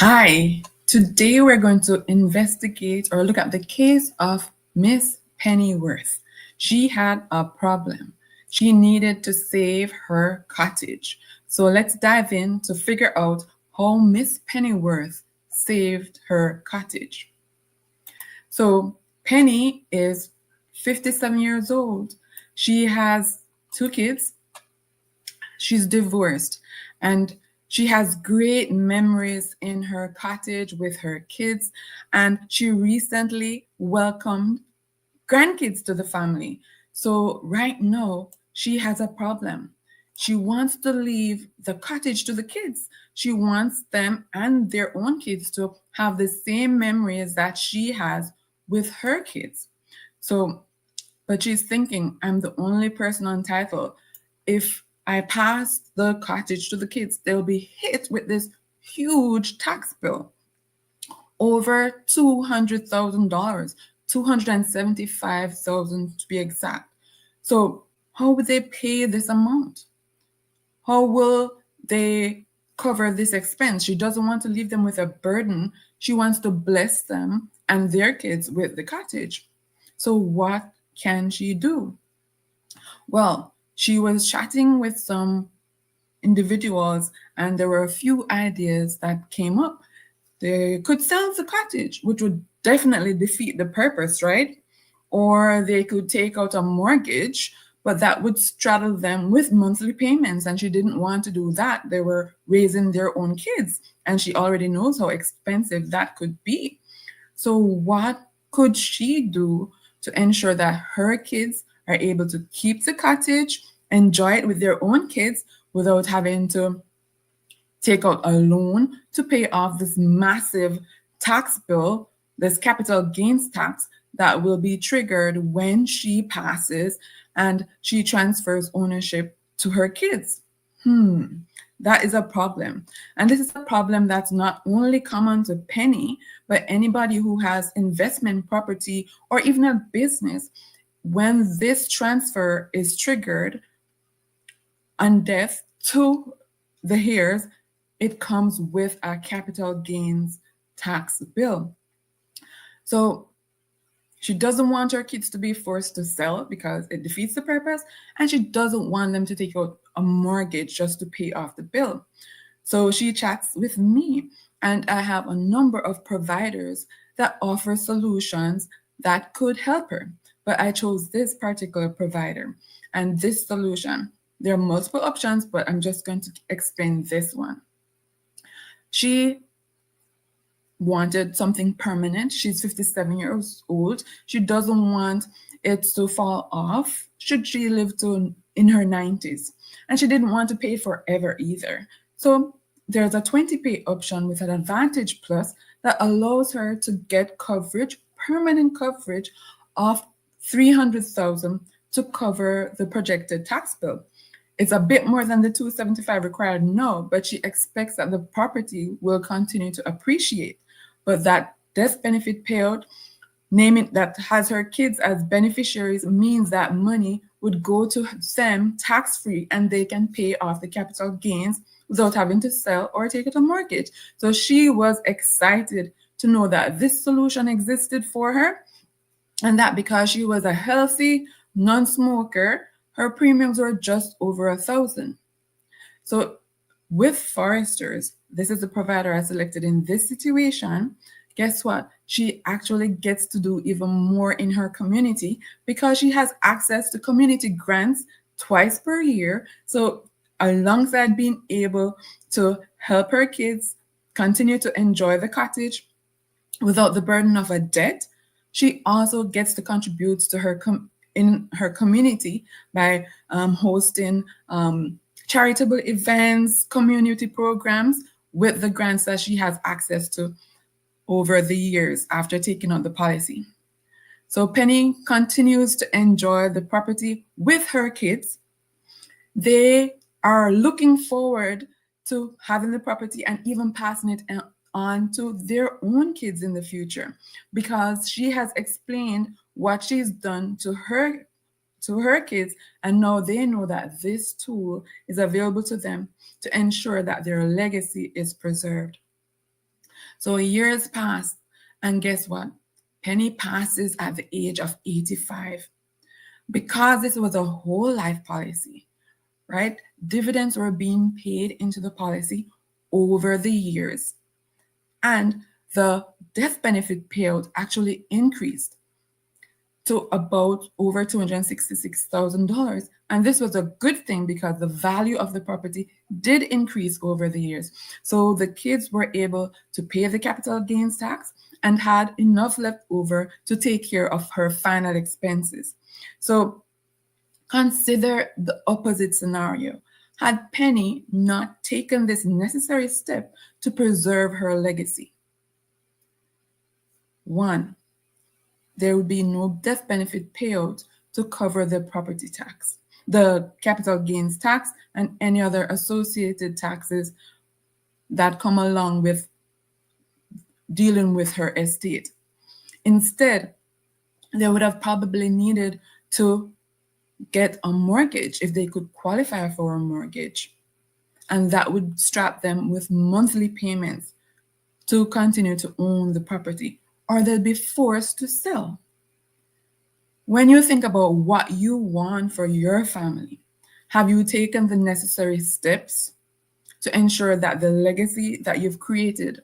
Hi, today we're going to investigate or look at the case of Miss Pennyworth. She had a problem. She needed to save her cottage. So let's dive in to figure out how Miss Pennyworth saved her cottage. So Penny is 57 years old. She has two kids. She's divorced and she has great memories in her cottage with her kids. And she recently welcomed grandkids to the family. So right now, she has a problem. She wants to leave the cottage to the kids. She wants them and their own kids to have the same memories that she has with her kids. So but she's thinking, I'm the only person on title. If I pass the cottage to the kids, they'll be hit with this huge tax bill, over $200,000, 275,000 to be exact. So how would they pay this amount? How will they cover this expense? She doesn't want to leave them with a burden. She wants to bless them and their kids with the cottage. So what can she do? Well, she was chatting with some individuals, and there were a few ideas that came up. They could sell the cottage, which would definitely defeat the purpose, right? Or they could take out a mortgage, but that would straddle them with monthly payments. And she didn't want to do that. They were raising their own kids, and she already knows how expensive that could be. So, what could she do to ensure that her kids are able to keep the cottage, enjoy it with their own kids without having to take out a loan to pay off this massive tax bill, this capital gains tax that will be triggered when she passes and she transfers ownership to her kids? That is a problem. And this is a problem that's not only common to Penny, but anybody who has investment property or even a business. When this transfer is triggered on death to the heirs, it comes with a capital gains tax bill. So she doesn't want her kids to be forced to sell because it defeats the purpose, and she doesn't want them to take out a mortgage just to pay off the bill. So she chats with me, and I have a number of providers that offer solutions that could help her. But I chose this particular provider and this solution. There are multiple options, but I'm just going to explain this one. She wanted something permanent. She's 57 years old. She doesn't want it to fall off should she live to in her 90s. And she didn't want to pay forever either. So there's a 20 pay option with an Advantage Plus that allows her to get coverage, permanent coverage of 300,000 to cover the projected tax bill. It's a bit more than the 275 required now, but she expects that the property will continue to appreciate. But that death benefit payout, naming that has her kids as beneficiaries, means that money would go to them tax-free and they can pay off the capital gains without having to sell or take out a mortgage. So she was excited to know that this solution existed for her, and that because she was a healthy non-smoker, her premiums were just over 1,000. So with Foresters, this is the provider I selected in this situation. Guess what? She actually gets to do even more in her community because she has access to community grants twice per year. So alongside being able to help her kids continue to enjoy the cottage without the burden of a debt, she also gets to contribute to her in her community by hosting charitable events, community programs with the grants that she has access to over the years after taking out the policy. So Penny continues to enjoy the property with her kids. They are looking forward to having the property and even passing it on to their own kids in the future, because she has explained what she's done to her kids, and now they know that this tool is available to them to ensure that their legacy is preserved. So years passed, and guess what? Penny passes at the age of 85. Because this was a whole life policy, right? Dividends were being paid into the policy over the years, and the death benefit payout actually increased to about over $266,000. And this was a good thing because the value of the property did increase over the years. So the kids were able to pay the capital gains tax and had enough left over to take care of her final expenses. So consider the opposite scenario. Had Penny not taken this necessary step to preserve her legacy, one, there would be no death benefit payout to cover the property tax, the capital gains tax, and any other associated taxes that come along with dealing with her estate. Instead, they would have probably needed to get a mortgage if they could qualify for a mortgage. And that would strap them with monthly payments to continue to own the property, or they'll be forced to sell. When you think about what you want for your family, have you taken the necessary steps to ensure that the legacy that you've created,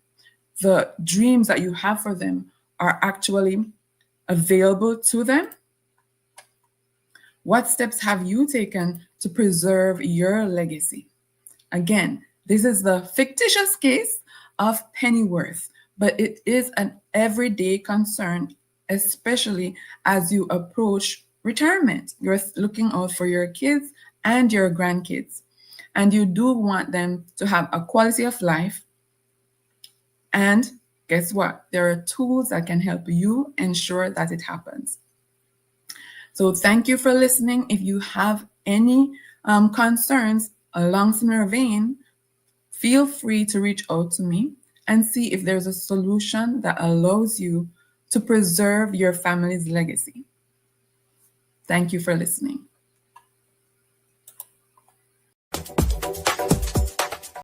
the dreams that you have for them, are actually available to them? What steps have you taken to preserve your legacy? Again, this is the fictitious case of Pennyworth, but it is an everyday concern, especially as you approach retirement. You're looking out for your kids and your grandkids, and you do want them to have a quality of life. And guess what? There are tools that can help you ensure that it happens. So thank you for listening. If you have any concerns along similar vein, feel free to reach out to me and see if there's a solution that allows you to preserve your family's legacy. Thank you for listening.